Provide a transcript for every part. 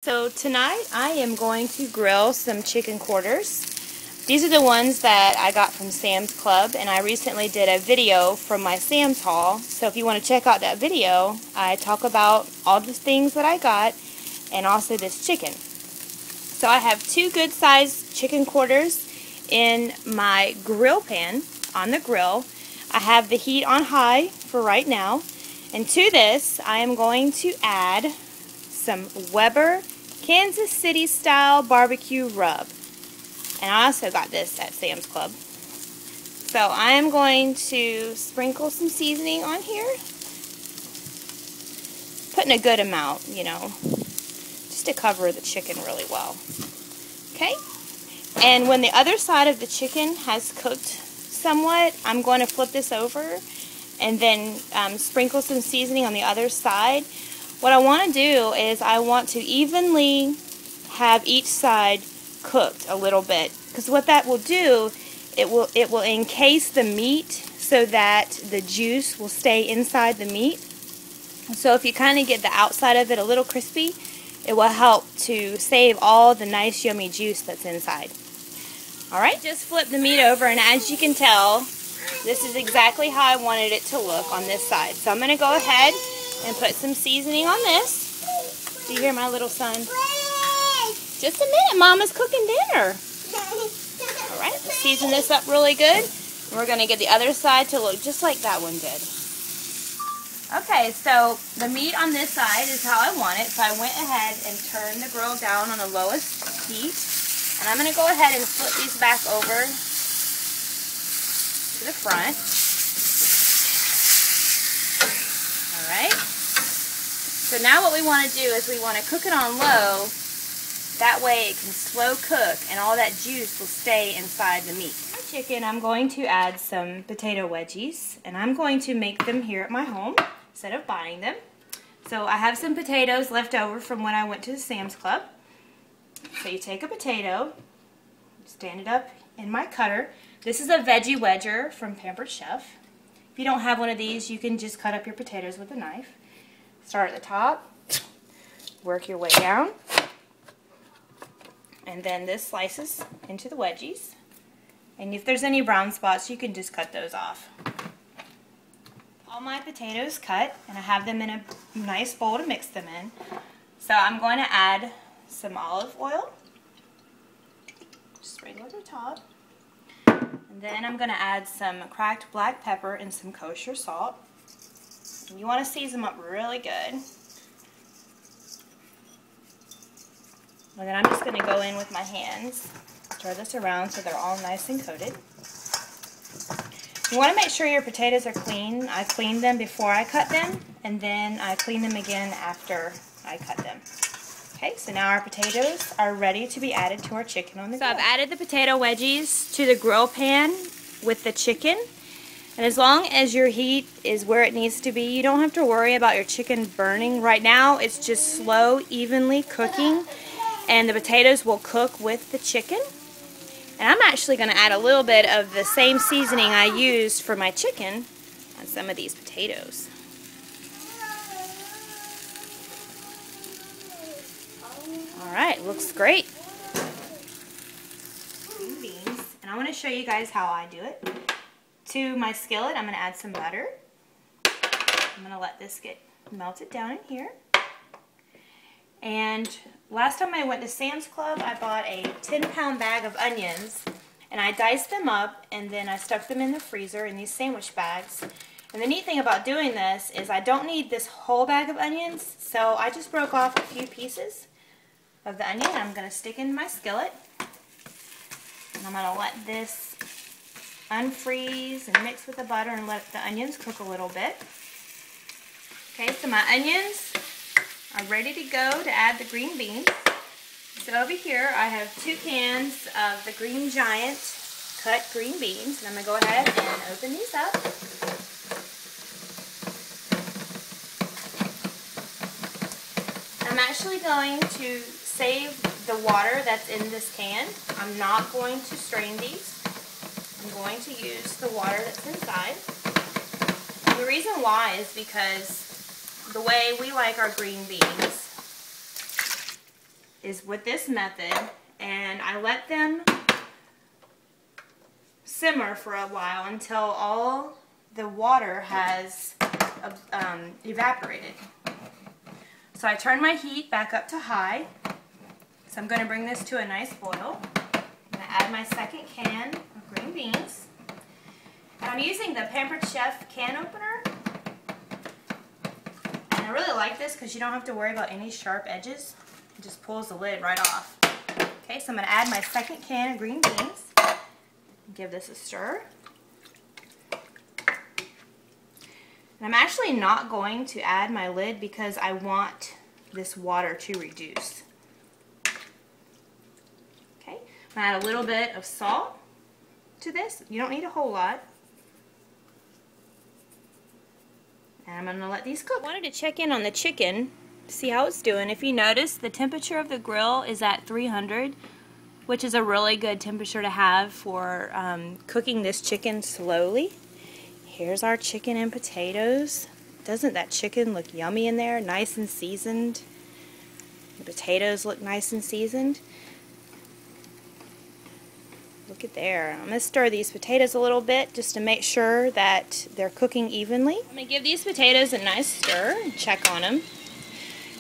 So tonight I am going to grill some chicken quarters. These are the ones that I got from Sam's Club, and I recently did a video from my Sam's haul. So if you want to check out that video, I talk about all the things that I got and also this chicken. So I have two good sized chicken quarters in my grill pan on the grill. I have the heat on high for right now. And to this, I am going to add some Weber Kansas City style barbecue rub. And I also got this at Sam's Club. So I am going to sprinkle some seasoning on here. Putting a good amount, you know, just to cover the chicken really well. Okay? And when the other side of the chicken has cooked somewhat, I'm going to flip this over and then sprinkle some seasoning on the other side. What I want to do is I want to evenly have each side cooked a little bit, because what that will do, it will encase the meat so that the juice will stay inside the meat. So if you kind of get the outside of it a little crispy, it will help to save all the nice yummy juice that's inside. Alright, just flip the meat over, and as you can tell, this is exactly how I wanted it to look on this side. So I'm going to go ahead and put some seasoning on this. Do you hear my little son? Just a minute, Mama's cooking dinner. Alright, season this up really good. And we're going to get the other side to look just like that one did. Okay, so the meat on this side is how I want it. So I went ahead and turned the grill down on the lowest heat. And I'm going to go ahead and flip these back over to the front. Alright. So now what we want to do is we want to cook it on low. That way it can slow cook and all that juice will stay inside the meat. For chicken, I'm going to add some potato wedgies, and I'm going to make them here at my home instead of buying them. So I have some potatoes left over from when I went to the Sam's Club. So you take a potato, stand it up in my cutter. This is a veggie wedger from Pampered Chef. If you don't have one of these, you can just cut up your potatoes with a knife. Start at the top, work your way down, and then this slices into the wedgies. And if there's any brown spots, you can just cut those off. All my potatoes cut, and I have them in a nice bowl to mix them in. So I'm going to add some olive oil, sprinkle over the top. And then I'm going to add some cracked black pepper and some kosher salt. And you want to season them up really good. And then I'm just going to go in with my hands, stir this around so they're all nice and coated. You want to make sure your potatoes are clean. I cleaned them before I cut them, and then I clean them again after I cut them. Okay, so now our potatoes are ready to be added to our chicken on the grill. So I've added the potato wedgies to the grill pan with the chicken. And as long as your heat is where it needs to be, you don't have to worry about your chicken burning. Right now, it's just slow, evenly cooking, and the potatoes will cook with the chicken. And I'm actually going to add a little bit of the same seasoning I used for my chicken on some of these potatoes. Alright, looks great. Green beans. And I want to show you guys how I do it. To my skillet, I'm going to add some butter. I'm going to let this get melted down in here. And last time I went to Sam's Club, I bought a 10-pound bag of onions. And I diced them up, and then I stuck them in the freezer in these sandwich bags. And the neat thing about doing this is I don't need this whole bag of onions, so I just broke off a few pieces of the onion. I'm going to stick in my skillet. And I'm going to let this unfreeze and mix with the butter and let the onions cook a little bit. Okay, so my onions are ready to go to add the green beans. So over here I have 2 cans of the Green Giant cut green beans, and I'm going to go ahead and open these up. I'm actually going to save the water that's in this can. I'm not going to strain these. I'm going to use the water that's inside. And the reason why is because the way we like our green beans is with this method, and I let them simmer for a while until all the water has evaporated. So I turn my heat back up to high. So I'm going to bring this to a nice boil. I'm going to add my second can of green beans. And I'm using the Pampered Chef can opener. And I really like this because you don't have to worry about any sharp edges. It just pulls the lid right off. Okay, so I'm going to add my second can of green beans. Give this a stir. And I'm actually not going to add my lid because I want this water to reduce. Okay, I'm going to add a little bit of salt to this. You don't need a whole lot. And I'm going to let these cook. I wanted to check in on the chicken, see how it's doing. If you notice, the temperature of the grill is at 300, which is a really good temperature to have for cooking this chicken slowly. Here's our chicken and potatoes. Doesn't that chicken look yummy in there? Nice and seasoned. The potatoes look nice and seasoned. Look at there. I'm going to stir these potatoes a little bit just to make sure that they're cooking evenly. I'm going to give these potatoes a nice stir and check on them.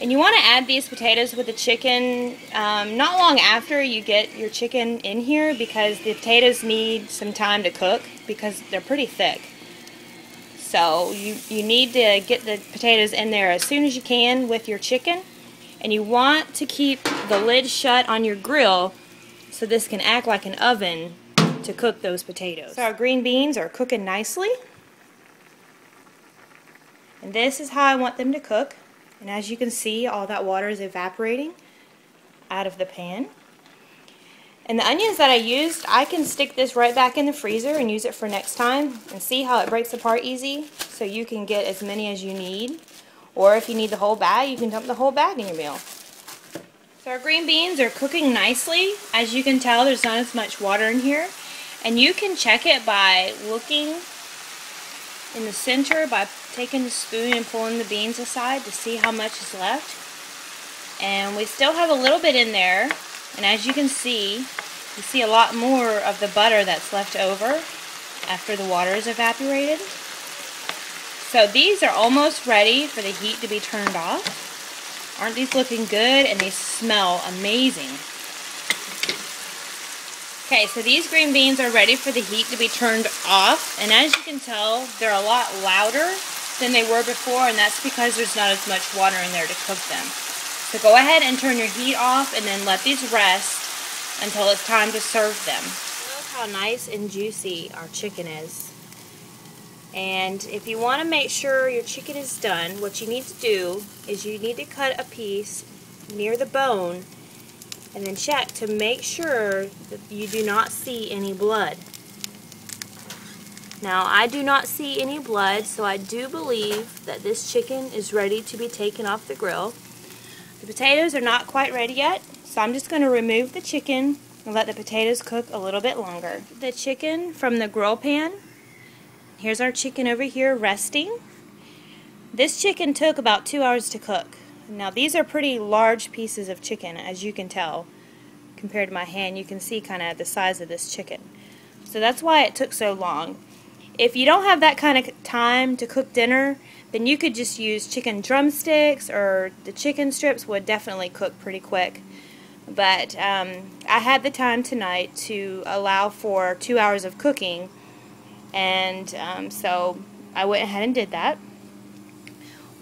And you want to add these potatoes with the chicken not long after you get your chicken in here, because the potatoes need some time to cook because they're pretty thick. So you need to get the potatoes in there as soon as you can with your chicken. And you want to keep the lid shut on your grill so this can act like an oven to cook those potatoes. So our green beans are cooking nicely. And this is how I want them to cook. And as you can see, all that water is evaporating out of the pan. And the onions that I used, I can stick this right back in the freezer and use it for next time. And see how it breaks apart easy? So you can get as many as you need. Or if you need the whole bag, you can dump the whole bag in your meal. So our green beans are cooking nicely. As you can tell, there's not as much water in here. And you can check it by looking in the center, by taking the spoon and pulling the beans aside to see how much is left. And we still have a little bit in there. And as you can see, you see a lot more of the butter that's left over after the water is evaporated. So these are almost ready for the heat to be turned off. Aren't these looking good? And they smell amazing. Okay, so these green beans are ready for the heat to be turned off. And as you can tell, they're a lot louder than they were before, and that's because there's not as much water in there to cook them. So go ahead and turn your heat off and then let these rest until it's time to serve them. Look how nice and juicy our chicken is. And if you want to make sure your chicken is done, what you need to do is you need to cut a piece near the bone and then check to make sure that you do not see any blood. Now, I do not see any blood, so I do believe that this chicken is ready to be taken off the grill. The potatoes are not quite ready yet, so I'm just going to remove the chicken and let the potatoes cook a little bit longer. The chicken from the grill pan. Here's our chicken over here resting. This chicken took about 2 hours to cook. Now, these are pretty large pieces of chicken, as you can tell. Compared to my hand, you can see kind of the size of this chicken. So that's why it took so long. If you don't have that kind of time to cook dinner, then you could just use chicken drumsticks, or the chicken strips would definitely cook pretty quick. But I had the time tonight to allow for 2 hours of cooking, and so I went ahead and did that.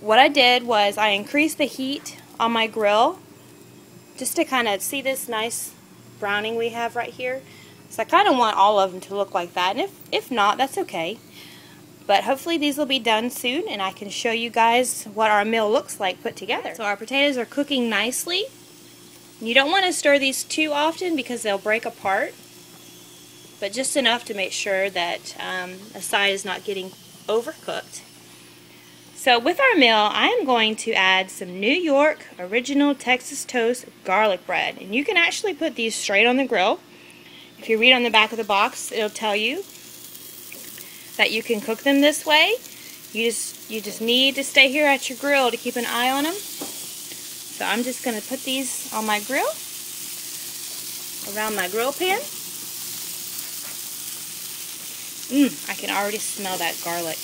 What I did was I increased the heat on my grill just to kind of see this nice browning we have right here. So I kind of want all of them to look like that, and if not, that's okay. But hopefully these will be done soon, and I can show you guys what our meal looks like put together. So our potatoes are cooking nicely. You don't want to stir these too often because they'll break apart, but just enough to make sure that a side is not getting overcooked. So with our meal, I am going to add some New York Original Texas Toast garlic bread. And you can actually put these straight on the grill. If you read on the back of the box, it'll tell you that you can cook them this way. You just need to stay here at your grill to keep an eye on them. So I'm just going to put these on my grill, around my grill pan. I can already smell that garlic.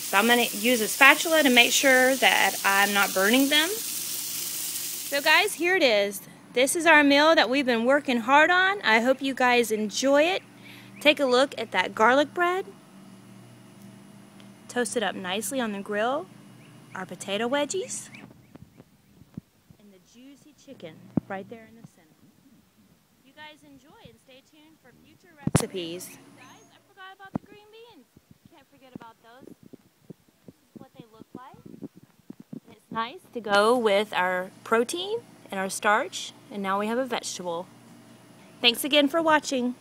So I'm going to use a spatula to make sure that I'm not burning them. So guys, here it is. This is our meal that we've been working hard on. I hope you guys enjoy it. Take a look at that garlic bread. Toasted up nicely on the grill. Our potato wedgies. And the juicy chicken right there in the center. You guys enjoy and stay tuned for future recipes. Guys, I forgot about the green beans. Can't forget about those. This is what they look like. And it's nice to go with our protein and our starch. And now we have a vegetable. Thanks again for watching.